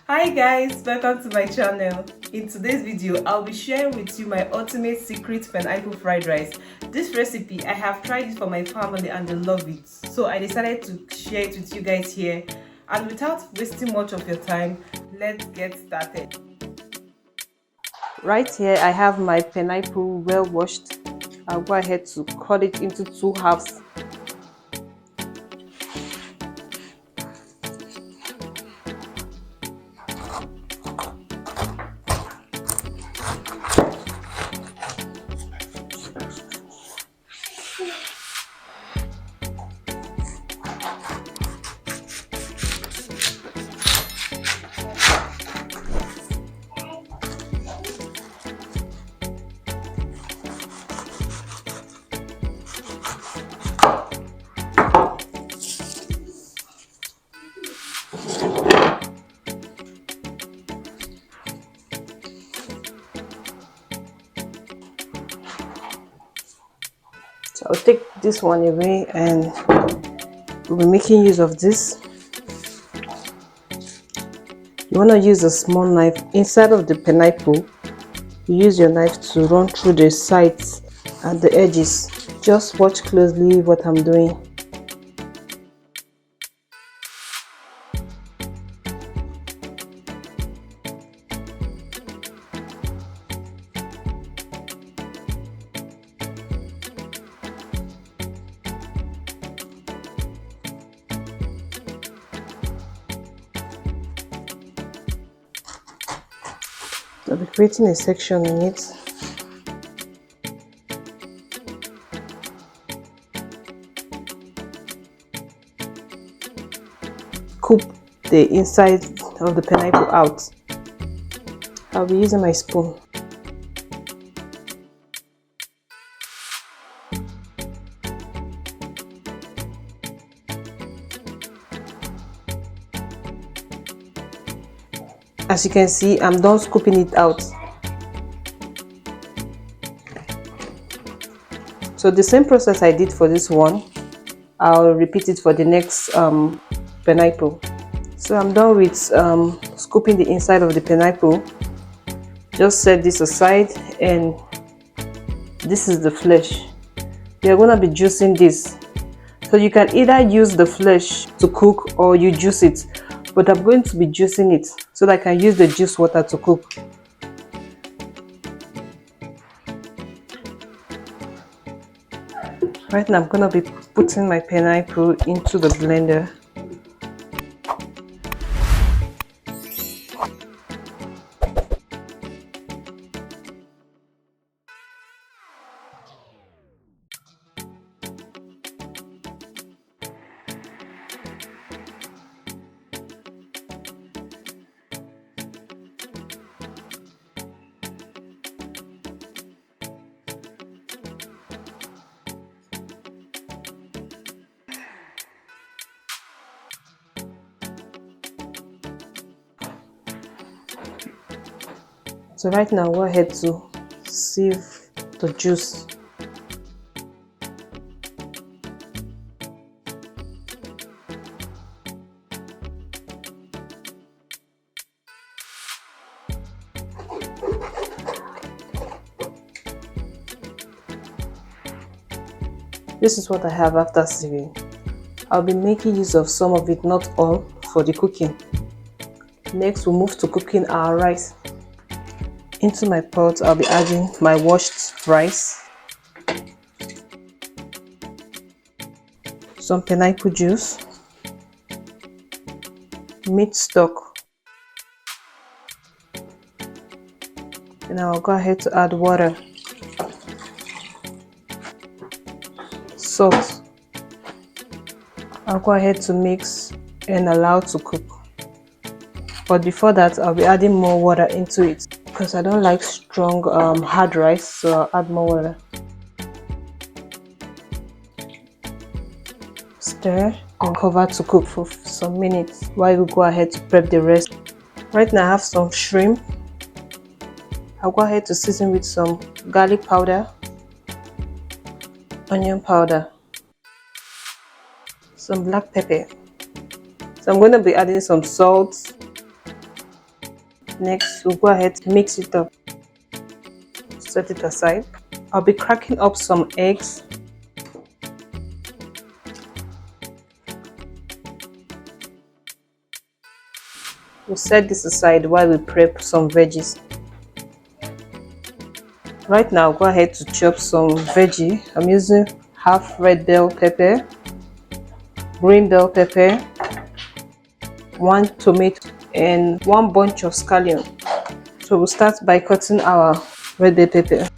Hi guys, welcome to my channel. In today's video, I'll be sharing with you my ultimate secret pineapple fried rice. This recipe, I have tried it for my family and they love it. So I decided to share it with you guys here. And without wasting much of your time, let's get started. Right here, I have my pineapple well washed. I'll go ahead to cut it into two halves. So I'll take this one away and we'll be making use of this. You want to use a small knife inside of the pineapple. You use your knife to run through the sides and the edges. Just watch closely what I'm doing. I'll be creating a section in it. Scoop the inside of the pineapple out. I'll be using my spoon. As you can see, I'm done scooping it out. So the same process I did for this one, I'll repeat it for the next pineapple. So I'm done with scooping the inside of the pineapple. Just set this aside, and this is the flesh. We are going to be juicing this. So you can either use the flesh to cook or you juice it. But I'm going to be juicing it so that I can use the juice water to cook. Right now I'm going to be putting my pineapple into the blender. So right now go ahead to sieve the juice. This is what I have after sieving. I'll be making use of some of it, not all, for the cooking. Next we'll move to cooking our rice. Into my pot I'll be adding my washed rice, some pineapple juice, meat stock, and I'll go ahead to add water, salt. I'll go ahead to mix and allow to cook. But before that I'll be adding more water into it because I don't like strong hard rice, so I'll add more water. Stir and cover to cook for some minutes while we go ahead to prep the rest. Right now I have some shrimp. I'll go ahead to season with some garlic powder, onion powder, some black pepper. So I'm going to be adding some salt, Next, we'll go ahead and mix it up. Set it aside. I'll be cracking up some eggs. We'll set this aside while we prep some veggies. Right now, go ahead to chop some veggie. I'm using half red bell pepper, green bell pepper, 1 tomato, and 1 bunch of scallion. So we'll start by cutting our red bell pepper.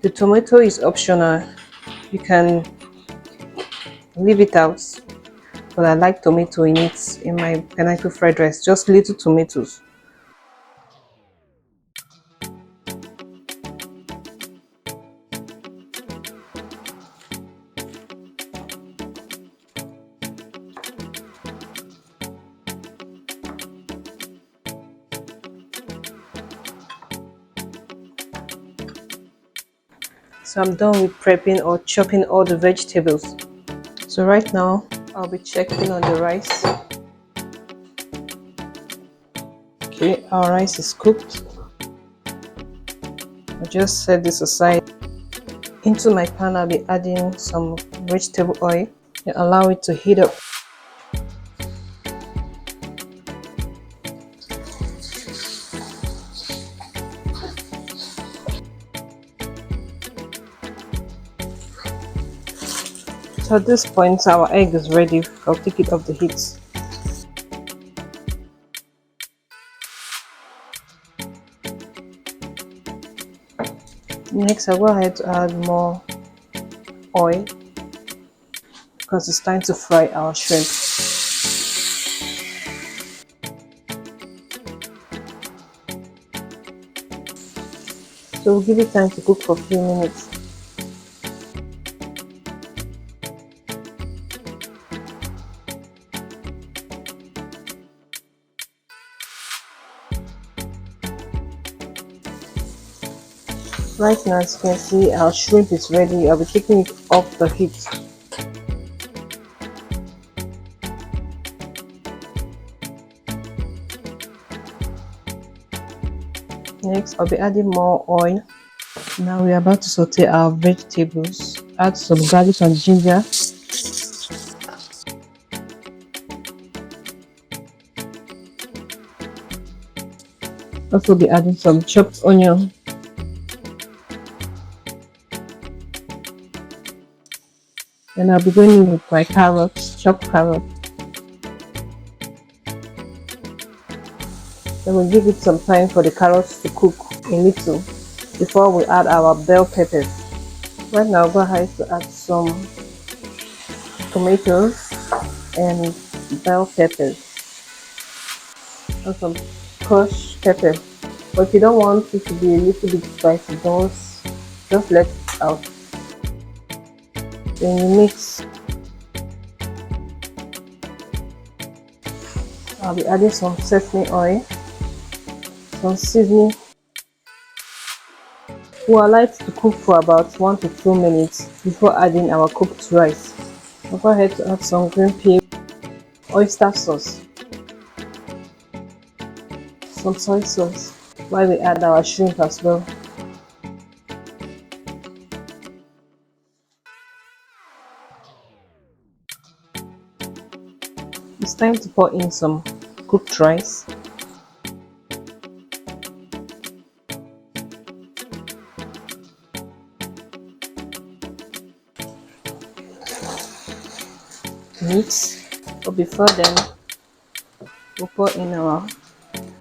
The tomato is optional. You can leave it out, but I like tomato in it in my pineapple fried rice. Just little tomatoes. So I'm done with prepping or chopping all the vegetables. So right now I'll be checking on the rice. Okay, our rice is cooked. I'll just set this aside. Into my pan I'll be adding some vegetable oil and allow it to heat up. So at this point our egg is ready. I'll take it off the heat. Next I'll go ahead to add more oil because it's time to fry our shrimp. So we'll give it time to cook for a few minutes. Right now, as you can see, our shrimp is ready. I'll be taking it off the heat. Next, I'll be adding more oil. Now we're about to saute our vegetables. Add some garlic and ginger. Also be adding some chopped onion. And I'll be going in with my carrots, chopped carrots. Then we'll give it some time for the carrots to cook a little before we add our bell peppers. Right now, I'll go ahead to add some tomatoes and bell peppers and some crushed pepper. But if you don't want it to be a little bit spicy, just let it out. Then you mix. I'll be adding some sesame oil, some seasoning. We'll allow it to cook for about 1 to 2 minutes before adding our cooked rice. I'll go ahead to add some green pea, oyster sauce, some soy sauce, while we add our shrimp as well. It's time to pour in some cooked rice. Mix, but before then we'll pour in our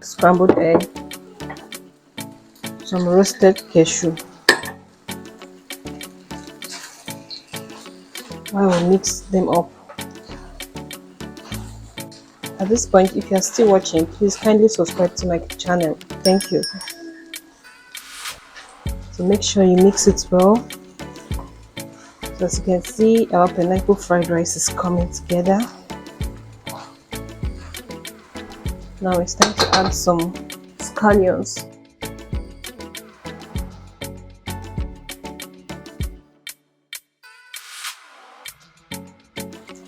scrambled egg, some roasted cashew. While we mix them up. At this point, if you are still watching, please kindly subscribe to my channel. Thank you. So make sure you mix it well. So as you can see, our pineapple fried rice is coming together. Now it's time to add some scallions.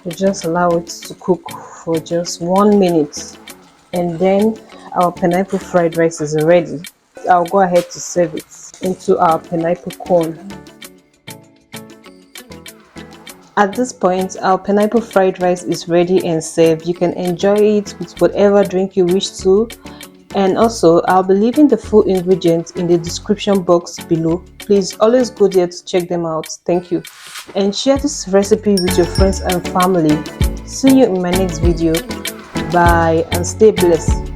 You just allow it to cook for just 1 minute, and then our pineapple fried rice is ready. I'll go ahead to serve it into our pineapple cone. At this point, our pineapple fried rice is ready and served. You can enjoy it with whatever drink you wish to. And also, I'll be leaving the full ingredients in the description box below. Please always go there to check them out. Thank you. And share this recipe with your friends and family. See you in my next video. Bye and stay blessed.